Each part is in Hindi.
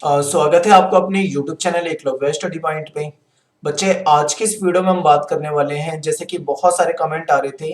स्वागत है आपको अपने YouTube channel Eklavya study point पे। बच्चे, आज की इस वीडियो में हम बात करने वाले हैं, जैसे कि बहुत सारे कमेंट आ रहे थे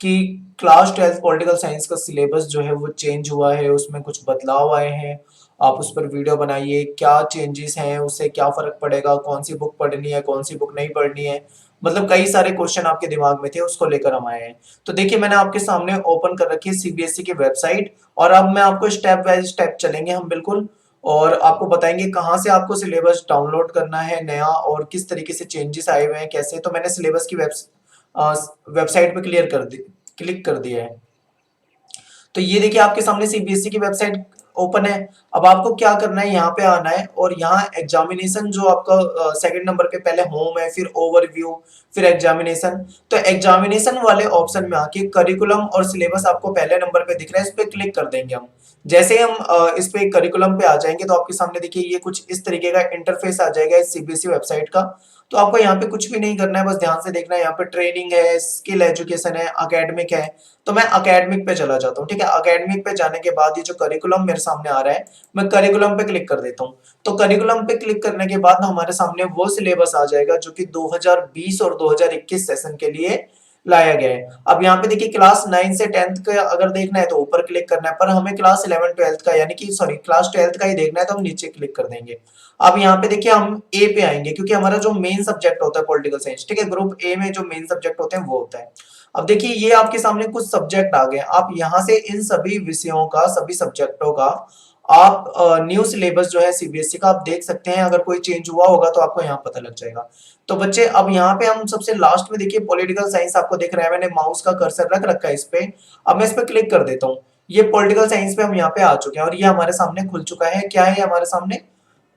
कि क्लास 12 पॉलिटिकल साइंस का सिलेबस जो है वो चेंज हुआ है, उसमें कुछ बदलाव आए हैं। आप उस पर वीडियो बनाइए, क्या चेंजेस हैं, उससे क्या फर्क पड़ेगा, कौन सी बुक पढ़नी है, कौन सी बुक नहीं पढ़नी है। मतलब कई सारे क्वेश्चन आपके दिमाग में थे, उसको लेकर हम आए हैं। तो देखिए, मैंने आपके सामने ओपन कर रखी है सीबीएसई की वेबसाइट, और अब मैं आपको स्टेप बाय स्टेप चलेंगे हम बिल्कुल, और आपको बताएंगे कहाँ से आपको सिलेबस डाउनलोड करना है नया, और किस तरीके से चेंजेस आए हुए हैं कैसे। तो मैंने सिलेबस की वेबसाइट पे क्लिक कर दिया है। तो ये देखिए, आपके सामने सीबीएसई की वेबसाइट ओपन है। अब आपको क्या करना है, यहाँ पे आना है, और यहाँ एग्जामिनेशन जो आपका सेकंड नंबर पे पहले होम है, फिर ओवरव्यू, फिर एग्जामिनेशन। तो एग्जामिनेशन वाले ऑप्शन में आके करिकुलम और सिलेबस आपको पहले नंबर पे दिख रहा है, इस पे क्लिक कर देंगे हम। जैसे ही हम इस पे करिकुलम पे आ जाएंगे, तो आपके सामने देखिए ये कुछ इस तरीके का इंटरफेस आ जाएगा इस सीबीएसई वेबसाइट का। तो आपको यहाँ पे कुछ भी नहीं करना है, बस ध्यान से देखना है। यहाँ पे ट्रेनिंग है, स्किल एजुकेशन है, अकेडमिक है। तो मैं अकेडमिक पे चला जाता हूँ, ठीक है। अकेडमिक पे जाने के बाद ये जो करिकुलम मेरे सामने आ रहा है, मैं करिकुलम पे क्लिक कर देता हूँ। तो करिकुलम पे क्लिक करने के बाद हमारे सामने वो सिलेबस आ जाएगा जो कि 2020 और 2021 सेशन के लिए लाया गया है। अब यहाँ पे देखिए, क्लास 9 से 10th का अगर देखना है तो ऊपर क्लिक करना है, पर हमें क्लास 11 12th का, यानी कि सॉरी क्लास 12th का ही देखना है, तो हम नीचे क्लिक कर देंगे। अब यहाँ पे देखिए, हम ए पे आएंगे, क्योंकि हमारा जो मेन सब्जेक्ट होता है पॉलिटिकल साइंस, ठीक है, ग्रुप ए में जो मेन सब्जेक्ट होते हैं वो होता है। अब देखिए, ये आपके सामने कुछ सब्जेक्ट आ गए। आप यहाँ से इन सभी विषयों का, सभी सब्जेक्टों का आप न्यू सिलेबस जो है सीबीएसई का, आप देख सकते हैं। अगर कोई चेंज हुआ होगा तो आपको यहाँ पता लग जाएगा। तो बच्चे, अब यहाँ पे हम सबसे लास्ट में देखिए पॉलिटिकल साइंस आपको दिख रहा है, मैंने माउस का कर्सर रख रखा है इस पे। अब मैं इस पे क्लिक कर देता हूँ। ये पॉलिटिकल साइंस पे हम यहाँ पे आ चुके हैं, और ये हमारे सामने खुल चुका है। क्या है हमारे सामने?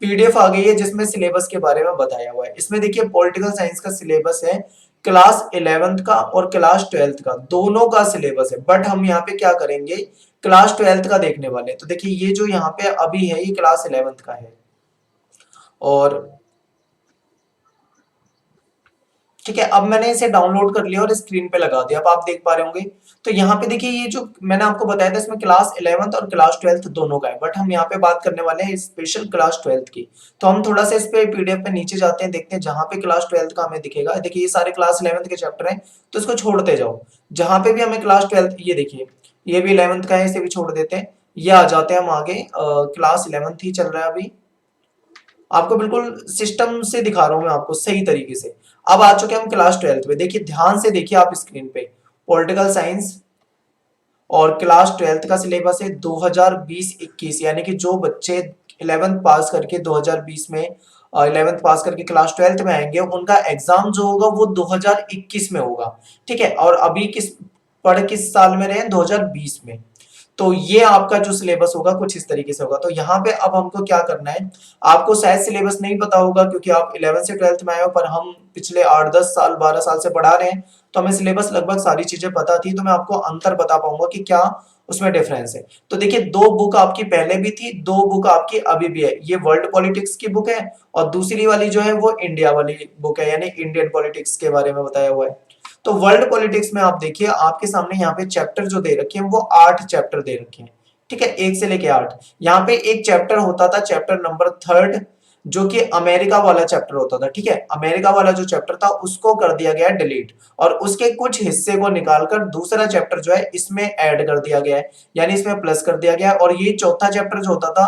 पीडीएफ आ गई है, जिसमें सिलेबस के बारे में बताया हुआ है। इसमें देखिए, पॉलिटिकल साइंस का सिलेबस है, क्लास 11th का और क्लास 12th का, दोनों का सिलेबस है। बट हम यहाँ पे क्या करेंगे, क्लास 12th का देखने वाले हैं। तो देखिए, ये जो यहाँ पे अभी है, ये क्लास 11th का है। और ठीक है, अब मैंने इसे डाउनलोड कर लिया और स्क्रीन पे लगा दिया। अब आप देख पा रहे होंगे। तो यहाँ पे देखिए, ये जो मैंने आपको बताया था, इसमें क्लास 11th और क्लास 12th दोनों का है, बट हम यहाँ पे बात करने वाले हैं स्पेशल क्लास 12th की। तो हम थोड़ा सा इस पे पीडीएफ पे नीचे जाते हैं, देखते हैं जहां पे क्लास 12th का हमें दिखेगा। देखिए, ये सारे क्लास 11th के चैप्टर हैं, तो इसको छोड़ते जाओ। जहां पे भी हमें क्लास 12th, ये देखिए, ये भी 11th का है, इसे भी छोड़ देते हैं। ये आ जाते हैं हम आगे, क्लास 11th ही चल रहा है अभी। आपको बिल्कुल सिस्टम से दिखा रहा हूं मैं आपको सही तरीके से। अब आ चुके हम क्लास 12th में। देखिए, ध्यान से देखिए आप स्क्रीन पे, पॉलिटिकल साइंस और क्लास 12th का सिलेबस है 2020-21, यानी कि जो बच्चे 11th पास करके 2020 में 11th पास करके क्लास 12th में आएंगे, उनका एग्जाम जो होगा वो 2021 में होगा। ठीक है, और अभी किस साल में रहे हैं, 2020 में। तो ये आपका जो सिलेबस होगा कुछ इस तरीके से होगा। तो यहाँ पे अब हमको क्या करना है, आपको शायद सिलेबस नहीं पता होगा, क्योंकि आप 11 से 12th में आए हो, पर हम पिछले 8 10 साल 12 साल से पढ़ा रहे हैं, तो हमें सिलेबस लगभग सारी चीजें पता थी। तो मैं आपको अंतर बता पाऊंगा कि क्या उसमें डिफरेंस है। तो देखिए, दो बुक आपकी पहले भी थी, दो बुक आपकी अभी भी है। ये वर्ल्ड पॉलिटिक्स की बुक है, और दूसरी वाली जो है वो इंडिया वाली बुक है, यानी इंडियन पॉलिटिक्स के बारे में बताया हुआ है। तो वर्ल्ड पॉलिटिक्स में आप देखिए, आपके सामने यहाँ पे चैप्टर जो दे रखे हैं वो 8 चैप्टर दे रखे हैं। ठीक है, 1 से लेके 8। यहाँ पे एक चैप्टर होता था, चैप्टर नंबर 3, जो कि अमेरिका वाला चैप्टर होता था। ठीक है, अमेरिका वाला जो चैप्टर था उसको कर दिया गया डिलीट, और उसके कुछ हिस्से को निकालकर दूसरा चैप्टर जो है इसमें ऐड कर दिया गया है, यानी इसमें प्लस कर दिया गया है। और ये चौथा चैप्टर जो होता था,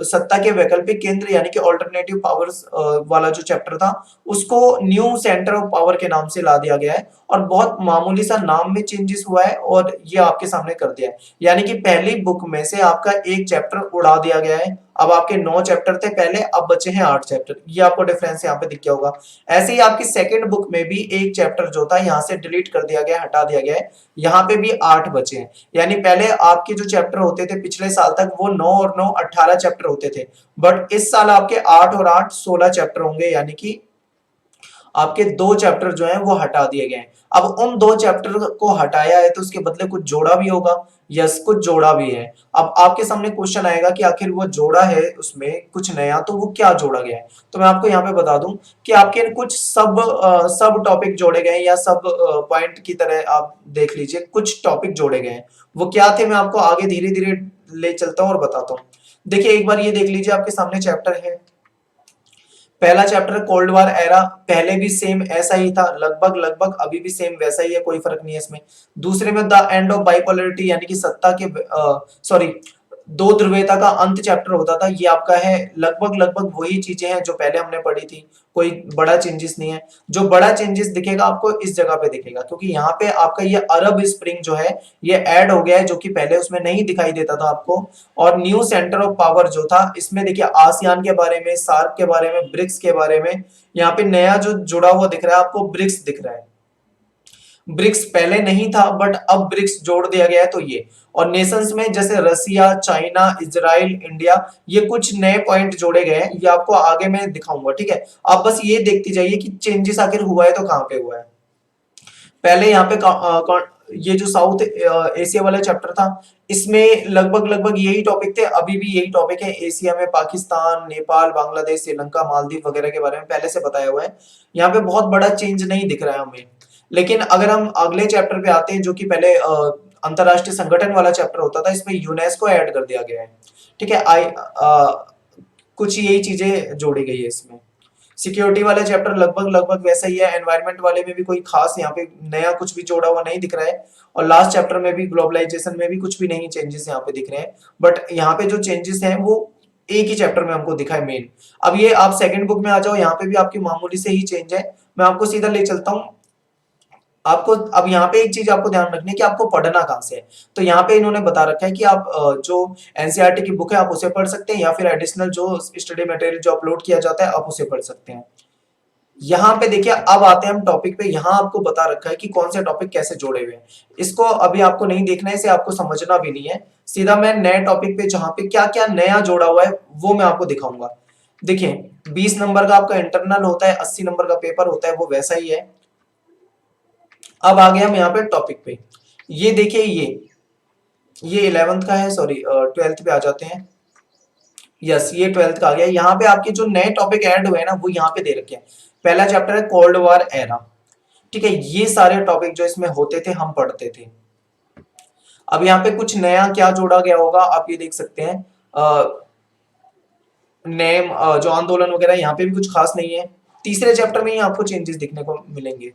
सत्ता के वैकल्पिक केंद्र, यानी कि ऑल्टरनेटिव पावर्स वाला जो चैप्टर था, उसको न्यू सेंटर ऑफ पावर के नाम से ला दिया गया है, और बहुत मामूली सा नाम में चेंजेस हुआ है, और ये आपके सामने कर दिया है। यानी कि पहली बुक में से आपका एक चैप्टर उड़ा दिया गया है। अब आपके 9 चैप्टर थे पहले, अब बचे हैं 8 चैप्टर। ये आपको डिफरेंस यहाँ पे दिख गया होगा। ऐसे ही आपकी सेकंड बुक में भी एक चैप्टर जो था यहाँ से डिलीट कर दिया गया, हटा दिया गया है। यहाँ पे भी 8 बचे हैं। यानी पहले आपके जो चैप्टर होते थे पिछले साल तक, वो 9 और 9 18 चैप्टर होते थे, बट इस साल आपके 8 और 8 16 चैप्टर होंगे, यानी कि आपके 2 चैप्टर जो हैं वो हटा दिए गए हैं। अब उन 2 चैप्टर को हटाया है, तो उसके बदले कुछ जोड़ा भी होगा। यस, कुछ जोड़ा भी है। अब आपके सामने क्वेश्चन आएगा कि आखिर वो जोड़ा है उसमें कुछ नया, तो वो क्या जोड़ा गया है। तो मैं आपको यहाँ पे बता दूं कि आपके कुछ सब टॉपिक जोड़े गए हैं, या सब पॉइंट की तरह आप देख लीजिए, कुछ टॉपिक जोड़े गए हैं। वो क्या थे, मैं आपको आगे धीरे धीरे ले चलता हूँ और बताता हूँ। देखिए एक बार ये देख लीजिए, आपके सामने चैप्टर है, पहला चैप्टर कोल्ड वॉर एरा, पहले भी सेम ऐसा ही था, लगभग लगभग अभी भी सेम वैसा ही है, कोई फर्क नहीं है इसमें। दूसरे में द एंड ऑफ बाइपोलरिटी, यानी कि सत्ता के सॉरी दो ध्रुवीयता का अंत चैप्टर होता था, ये आपका है। लगभग लगभग वही चीजें हैं जो पहले हमने पढ़ी थी, कोई बड़ा चेंजेस नहीं है। जो बड़ा चेंजेस दिखेगा आपको इस जगह पे दिखेगा, क्योंकि यहाँ पे आपका ये अरब स्प्रिंग जो है ये ऐड हो गया है, जो कि पहले उसमें नहीं दिखाई देता था आपको। और न्यू सेंटर ऑफ पावर जो था, इसमें देखिए आसियान के बारे में, सार्क के बारे में, ब्रिक्स के बारे में, यहाँ पे नया जो जुड़ा हुआ दिख रहा है आपको, ब्रिक्स दिख रहा है। ब्रिक्स पहले नहीं था बट अब ब्रिक्स जोड़ दिया गया है, तो ये। और नेशंस में जैसे रसिया, चाइना, इजराइल, इंडिया, ये कुछ नए पॉइंट जोड़े गए हैं, ये आपको आगे मैं दिखाऊंगा, ठीक है। आप बस ये देखते जाइए कि चेंजेस आखिर हुआ है तो कहाँ पे हुआ है। पहले यहाँ पे ये जो साउथ एशिया वाला चैप्टर था, इसमें लगभग लगभग यही टॉपिक थे, अभी भी यही टॉपिक है। एशिया में पाकिस्तान, नेपाल, बांग्लादेश, श्रीलंका, मालदीव वगैरह के बारे में पहले से बताया हुआ है। यहाँ पे बहुत बड़ा चेंज नहीं दिख रहा है हमें। लेकिन अगर हम अगले चैप्टर पे आते हैं, जो कि पहले अंतरराष्ट्रीय संगठन वाला चैप्टर होता था, इसमें यूनेस्को ऐड कर दिया गया है, ठीक है। कुछ यही चीजें जोड़ी गई है इसमें। सिक्योरिटी वाला चैप्टर लगभग लगभग वैसा ही है। एनवायरनमेंट वाले में भी कोई खास यहाँ पे नया कुछ भी जोड़ा हुआ नहीं दिख रहा है। और लास्ट चैप्टर में भी, ग्लोबलाइजेशन में भी कुछ भी नहीं चेंजेस यहाँ पे दिख रहे हैं। बट यहाँ पे जो चेंजेस हैं वो एक ही चैप्टर में हमको दिखा है मेन। अब ये आप सेकंड बुक में आ जाओ, यहाँ पे भी आपकी मामूली से ही चेंज है। मैं आपको सीधा ले चलता हूँ आपको। अब यहाँ पे एक चीज आपको ध्यान रखनी है कि आपको पढ़ना कहाँ से है। तो यहाँ पे इन्होंने बता रखा है कि आप जो एनसीईआरटी की बुक है आप उसे पढ़ सकते हैं, या फिर एडिशनल जो स्टडी मटेरियल जो अपलोड किया जाता है आप उसे पढ़ सकते हैं। यहाँ पे देखिए, अब आते हैं हम टॉपिक पे। यहाँ आपको बता रखा है कि कौन से टॉपिक कैसे जोड़े हुए हैं। इसको अभी आपको नहीं देखना है, इसे आपको समझना भी नहीं है। सीधा मैं नए टॉपिक पे जहाँ पे क्या क्या नया जोड़ा हुआ है वो मैं आपको दिखाऊंगा। देखिए 20 नंबर का आपका इंटरनल होता है, 80 नंबर का पेपर होता है, वो वैसा ही है। अब आ गए हम यहाँ पे टॉपिक पे। ये देखिए, ये 11th का है, सॉरी 12th पे आ जाते हैं। यस, ये 12th का आ गया। यहाँ पे आपके जो नए टॉपिक ऐड हुए हैं ना, वो यहाँ पे दे रखे हैं। पहला चैप्टर है कोल्ड वॉर एरा, ठीक है। ये सारे टॉपिक जो इसमें होते थे हम पढ़ते थे। अब यहाँ पे कुछ नया क्या जोड़ा गया होगा आप ये देख सकते हैं। नेम जो आंदोलन वगैरह, यहाँ पे भी कुछ खास नहीं है। तीसरे चैप्टर में ही आपको चेंजेस दिखने को मिलेंगे।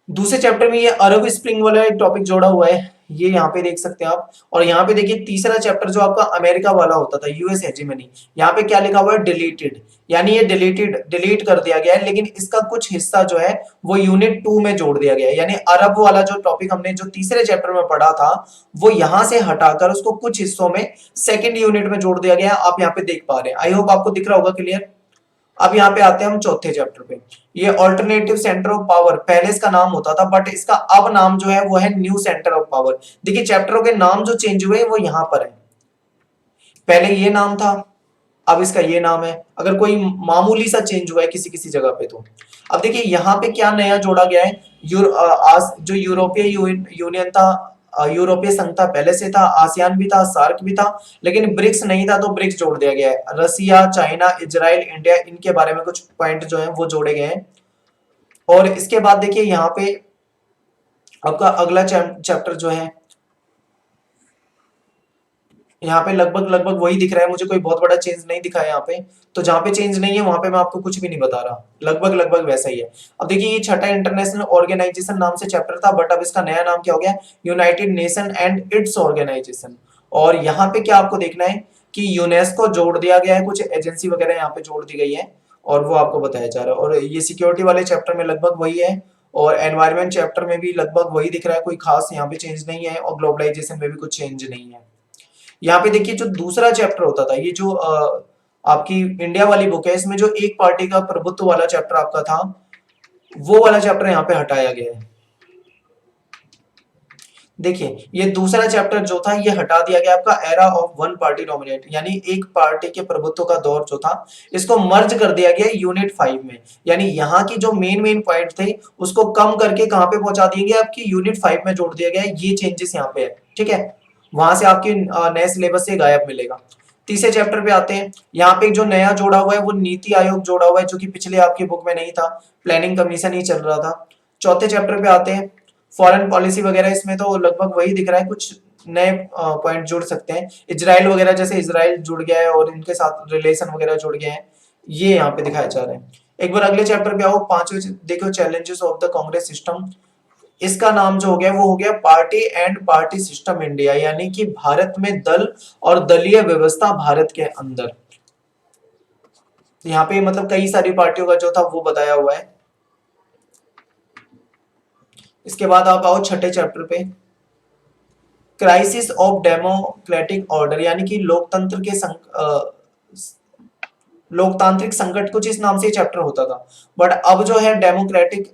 दूसरे चैप्टर में ये अरब स्प्रिंग वाला एक टॉपिक जोड़ा हुआ है, ये यहाँ पे देख सकते हैं आप। और यहाँ पे देखिए तीसरा चैप्टर जो आपका अमेरिका वाला होता था, यूएस हेजेमनी, यहाँ पे क्या लिखा हुआ है, डिलीटेड। यानी ये डिलीट कर दिया गया है, लेकिन इसका कुछ हिस्सा जो है वो यूनिट 2 में जोड़ दिया गया है। यानी अरब वाला जो टॉपिक हमने जो तीसरे चैप्टर में पढ़ा था, वो यहाँ से हटाकर उसको कुछ हिस्सों में सेकेंड यूनिट में जोड़ दिया गया है। आप यहाँ पे देख पा रहे हैं, आई होप आपको दिख रहा होगा क्लियर। अब यहाँ पे आते हैं हम चौथे चैप्टर पे। ये ऑल्टरनेटिव सेंटर ऑफ पावर, पहले इसका नाम होता था बट इसका अब नाम जो है वो है न्यू सेंटर ऑफ पावर। देखिए चैप्टरों के नाम जो चेंज हुए वो यहाँ पर है। पहले ये नाम था, अब इसका ये नाम है। अगर कोई मामूली सा चेंज हुआ है किसी किसी जगह पे तो। अब देखिए यहाँ पे क्या नया जोड़ा गया है। जो यूरोपीय यूनियन था, यूरोपीय संघ था, पहले से था। आसियान भी था, सार्क भी था, लेकिन ब्रिक्स नहीं था, तो ब्रिक्स जोड़ दिया गया है। रसिया, चाइना, इजराइल, इंडिया, इनके बारे में कुछ पॉइंट जो है वो जोड़े गए हैं। और इसके बाद देखिए यहाँ पे आपका अगला चैप्टर जो है, यहाँ पे लगभग लगभग वही दिख रहा है मुझे, कोई बहुत बड़ा चेंज नहीं दिखा है यहाँ पे। तो जहाँ पे चेंज नहीं है वहां पे मैं आपको कुछ भी नहीं बता रहा, लगभग लगभग वैसा ही है। अब देखिए ये छठा इंटरनेशनल ऑर्गेनाइजेशन नाम से चैप्टर था, बट अब इसका नया नाम क्या हो गया, united nation and its organisation. और यहाँ पे क्या आपको देखना है कि यूनेस्को जोड़ दिया गया है, कुछ एजेंसी वगैरह यहाँ पे जोड़ दी गई है, और वो आपको बताया जा रहा है। और ये सिक्योरिटी वाले चैप्टर में लगभग वही है, और एनवायरमेंट चैप्टर में भी लगभग वही दिख रहा है, कोई खास यहाँ पे चेंज नहीं है। और ग्लोबलाइजेशन में भी कुछ चेंज नहीं है। यहाँ पे देखिए जो दूसरा चैप्टर होता था, ये जो आपकी इंडिया वाली बुक है, इसमें जो एक पार्टी का प्रभुत्व वाला चैप्टर आपका था, वो वाला चैप्टर यहाँ पे हटाया गया है। देखिए ये दूसरा चैप्टर जो था ये हटा दिया गया आपका, era of one party dominate, यानी एक पार्टी के प्रभुत्व का दौर जो था, इसको मर्ज कर दिया गया यूनिट 5 में। यानी यहाँ की जो मेन मेन पॉइंट थे उसको कम करके कहाँ पे पहुंचा दिए गए, आपकी यूनिट 5 में जोड़ दिया गया है। ये चेंजेस यहाँ पे है, ठीक है। वहां से आपके नए सिलेबस से गायब मिलेगा। तीसरे चैप्टर पे आते हैं। यहाँ पे जो नया जोड़ा हुआ है वो नीति आयोग जोड़ा हुआ है, जो कि पिछले आपकी बुक में नहीं था, प्लानिंग कमीशन ही चल रहा था। चौथे चैप्टर पे आते हैं, फॉरेन पॉलिसी वगैरह, इसमें तो लगभग वही दिख रहा है, कुछ नए पॉइंट जुड़ सकते हैं। इजराइल वगैरह, जैसे इजराइल जुड़ गया है और इनके साथ रिलेशन वगैरह जुड़ गए हैं, ये यहाँ पे दिखाया जा रहा है। एक बार अगले चैप्टर पे आओ, पांचवें देखो, challenges of the Congress system. इसका नाम जो हो गया वो हो गया party and party system India, यानी कि भारत में दल और दलीय व्यवस्था भारत के अंदर। यहाँ पे मतलब कई सारी पार्टियों का जो था वो बताया हुआ है। इसके बाद आप आओ छठे चैप्टर पे, क्राइसिस ऑफ डेमोक्रेटिक ऑर्डर, यानी कि लोकतंत्र के लोकतांत्रिक संकट, कुछ इस नाम से चैप्टर होता था, बट अब जो है डेमोक्रेटिक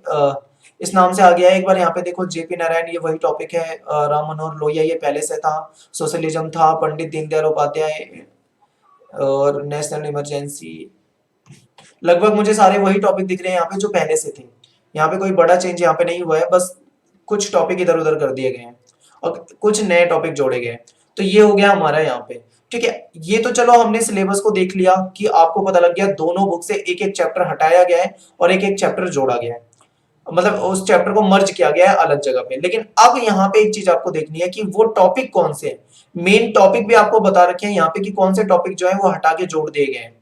इस नाम से आ गया है। एक बार यहाँ पे देखो, जेपी नारायण, ये वही टॉपिक है। राम मनोहर लोहिया, ये पहले से था। सोशलिज्म था, पंडित दीनदयाल उपाध्याय और नेशनल इमरजेंसी, लगभग मुझे सारे वही टॉपिक दिख रहे हैं यहाँ पे जो पहले से थे। यहाँ पे कोई बड़ा चेंज यहाँ पे नहीं हुआ है, बस कुछ टॉपिक इधर उधर कर दिए गए हैं और कुछ नए टॉपिक जोड़े गए हैं। तो ये हो गया हमारा यहाँ पे, ठीक है। ये तो चलो हमने सिलेबस को देख लिया कि आपको पता लग गया दोनों बुक से एक एक चैप्टर हटाया गया है और एक एक चैप्टर जोड़ा गया है, मतलब उस चैप्टर को मर्ज किया गया है अलग जगह पे। लेकिन अब यहाँ पे एक चीज आपको देखनी है कि वो टॉपिक कौन से हैं। मेन टॉपिक भी आपको बता रखे हैं यहाँ पे कि कौन से टॉपिक जो है वो हटा के जोड़ दिए गए हैं।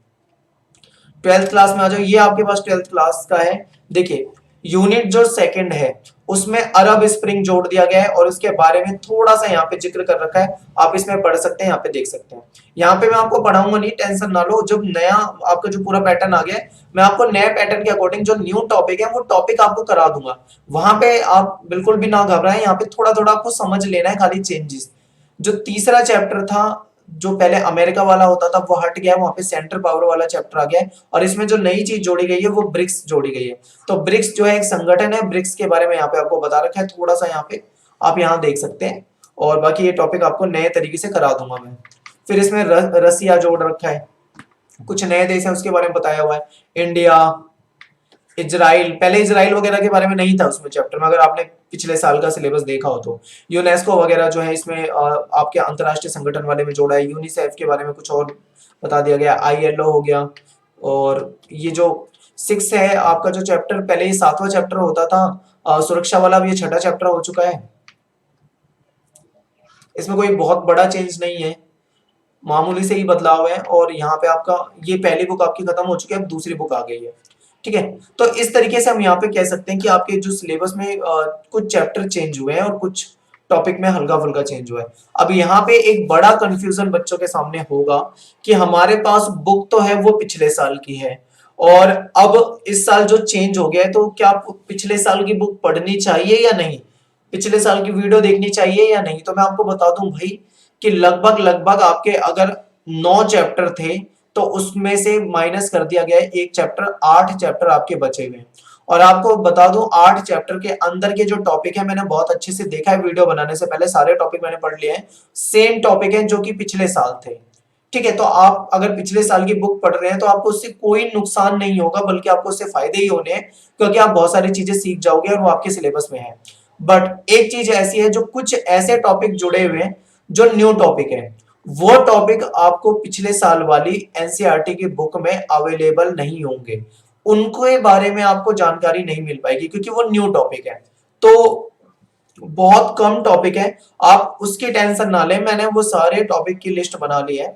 12th क्लास में आ जाओ, ये आपके पास 12th क्लास का है। देखिए, यूनिट जो सेकंड है उसमें अरब स्प्रिंग जोड़ दिया गया है और उसके बारे में थोड़ा सा यहाँ पे जिक्र कर रखा है, आप इसमें पढ़ सकते हैं, यहाँ पे देख सकते हैं। यहाँ पे मैं आपको पढ़ाऊंगा नहीं, टेंशन ना लो। जब नया आपका जो पूरा पैटर्न आ गया है, मैं आपको नए पैटर्न के अकॉर्डिंग जो न्यू टॉपिक है वो टॉपिक आपको करा दूंगा। वहां पे आप बिल्कुल भी ना घबराएं, यहाँ पे थोड़ा थोड़ा आपको समझ लेना है खाली चेंजेस। जो तीसरा चैप्टर था, जो पहले अमेरिका वाला होता था, वो हट गया, वहां पे सेंट्रल पावर वाला चैप्टर आ गया है और इसमें जो नई चीज जोड़ी गई है वो ब्रिक्स जोड़ी गई है। तो ब्रिक्स जो है एक संगठन है, ब्रिक्स के बारे में यहाँ पे आपको बता रखा है थोड़ा सा, यहाँ पे आप यहाँ देख सकते हैं। और बाकी ये टॉपिक आपको नए तरीके से करा दूंगा मैं। फिर इसमें रसिया जोड़ रखा है, कुछ नए देश है उसके बारे में बताया हुआ है। इंडिया, इजराइल, पहले इजराइल वगैरह के बारे में नहीं था उसमें चैप्टर में, अगर आपने पिछले साल का सिलेबस देखा हो तो। यूनेस्को वगैरह जो है इसमें आपके अंतरराष्ट्रीय संगठन वाले में जोड़ा है। यूनिसेफ के बारे में कुछ और बता दिया गया। ILO हो गया। और ये जो 6 है आपका जो चैप्टर, पहले ये 7वां चैप्टर होता था सुरक्षा वाला, अब ये 6ठा चैप्टर हो चुका है। इसमें कोई बहुत बड़ा चेंज नहीं है, मामूली से ही बदलाव है। और यहाँ पे आपका ये पहली बुक आपकी खत्म हो चुकी है, अब दूसरी बुक आ गई है, ठीक है। तो इस तरीके से हम यहाँ पे कह सकते हैं कि आपके जो सिलेबस में कुछ चैप्टर चेंज हुए हैं और कुछ टॉपिक में हल्का फुल्का चेंज हुआ है। अब यहाँ पे एक बड़ा कंफ्यूजन बच्चों के सामने होगा कि हमारे पास बुक तो है वो पिछले साल की है और अब इस साल जो चेंज हो गया है, तो क्या पिछले साल की बुक पढ़नी चाहिए या नहीं, पिछले साल की वीडियो देखनी चाहिए या नहीं। तो मैं आपको बता दूं भाई कि लगभग लगभग आपके अगर 9 चैप्टर थे तो उसमें से माइनस कर दिया गया है एक चैप्टर, 8 चैप्टर आपके बचे हुए हैं। और आपको बता दूं 8 चैप्टर के अंदर के जो टॉपिक है, मैंने बहुत अच्छे से देखा है वीडियो बनाने से पहले, सारे टॉपिक मैंने पढ़ लिए हैं, सेम टॉपिक है जो कि पिछले साल थे, ठीक है। तो आप अगर पिछले साल की बुक पढ़ रहे हैं तो आपको उससे कोई नुकसान नहीं होगा, बल्कि आपको उससे फायदे ही होने हैं, क्योंकि आप बहुत सारी चीजें सीख जाओगे और वो आपके सिलेबस में है। बट एक चीज ऐसी है, जो कुछ ऐसे टॉपिक जुड़े हुए हैं जो न्यू टॉपिक है, वो टॉपिक आपको पिछले साल वाली एनसीईआरटी की बुक में अवेलेबल नहीं होंगे, उनके बारे में आपको जानकारी नहीं मिल पाएगी क्योंकि वो न्यू टॉपिक है। तो बहुत कम टॉपिक है, आप उसकी टेंशन ना लें, मैंने वो सारे टॉपिक की लिस्ट बना ली है।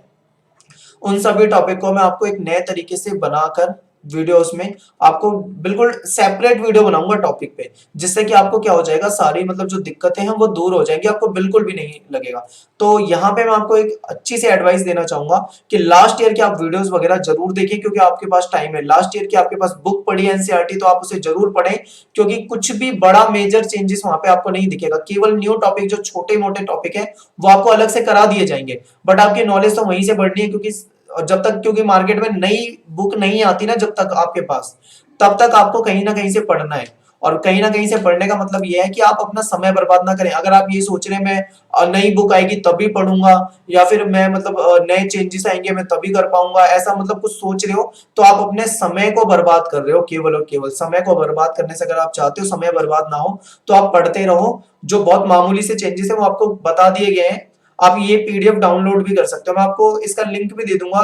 उन सभी टॉपिक को मैं आपको एक नए तरीके से बनाकर वीडियोस में आपको बिल्कुल सेपरेट वीडियो बनाऊंगा टॉपिक पे, जिससे कि आपको क्या हो जाएगा, सारी मतलब जो दिक्कतें हैं वो दूर हो जाएंगी, आपको बिल्कुल भी नहीं लगेगा। तो यहाँ पे मैं आपको एक अच्छी सी एडवाइस देना चाहूंगा कि लास्ट ईयर के आप वीडियोस वगैरह जरूर देखिए, क्योंकि आपके पास टाइम है। लास्ट ईयर की आपके पास बुक पड़ी है एनसीईआरटी, तो आप उसे जरूर पढ़ें, क्योंकि कुछ भी बड़ा मेजर चेंजेस वहां पे आपको नहीं दिखेगा। केवल न्यू टॉपिक, जो छोटे मोटे टॉपिक है, वो आपको अलग से करा दिए जाएंगे, बट आपकी नॉलेज तो वहीं से बढ़नी है, क्योंकि और जब तक, क्योंकि मार्केट में नई बुक नहीं आती ना जब तक आपके पास, तब तक आपको कहीं ना कहीं से पढ़ना है। और कहीं ना कहीं से पढ़ने का मतलब यह है कि आप अपना समय बर्बाद ना करें। अगर आप ये सोच रहे हैं मैं नई बुक आएगी तभी पढ़ूंगा, या फिर मैं मतलब नए चेंजेस आएंगे मैं तभी कर पाऊंगा, ऐसा मतलब कुछ सोच रहे हो तो आप अपने समय को बर्बाद कर रहे हो, केवल और केवल समय को बर्बाद करने से, अगर आप चाहते हो समय बर्बाद ना हो तो आप पढ़ते रहो। जो बहुत मामूली से चेंजेस है वो आपको बता दिए गए हैं, आप ये पीडीएफ डाउनलोड भी कर सकते हो। मैं आपको इसका लिंक भी दे दूंगा,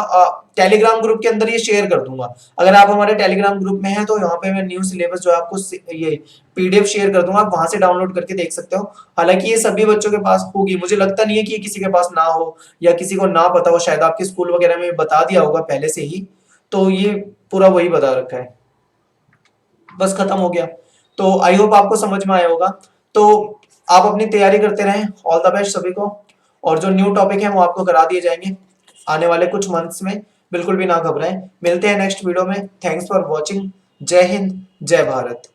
टेलीग्राम ग्रुप के अंदर ये शेयर कर दूंगा। अगर आप हमारे टेलीग्राम ग्रुप में हैं तो यहाँ पे मैं न्यू सिलेबस जो है आपको ये पीडीएफ शेयर कर दूंगा, आप वहां से डाउनलोड करके देख सकते हो। हालांकि ये सभी बच्चों के पास होगी, मुझे लगता नहीं है कि ये किसी के पास ना हो या किसी को ना पता हो, शायद आपके स्कूल वगैरह में बता दिया होगा पहले से ही, तो ये पूरा वही बता रखा है। बस खत्म हो गया। तो आई होप आपको समझ में आया होगा। तो आप अपनी तैयारी करते रहें, ऑल द बेस्ट सभी को। और जो न्यू टॉपिक है वो आपको करा दिए जाएंगे आने वाले कुछ मंथ्स में, बिल्कुल भी ना घबराएं। मिलते हैं नेक्स्ट वीडियो में। Thanks for watching. जय हिंद, जय भारत।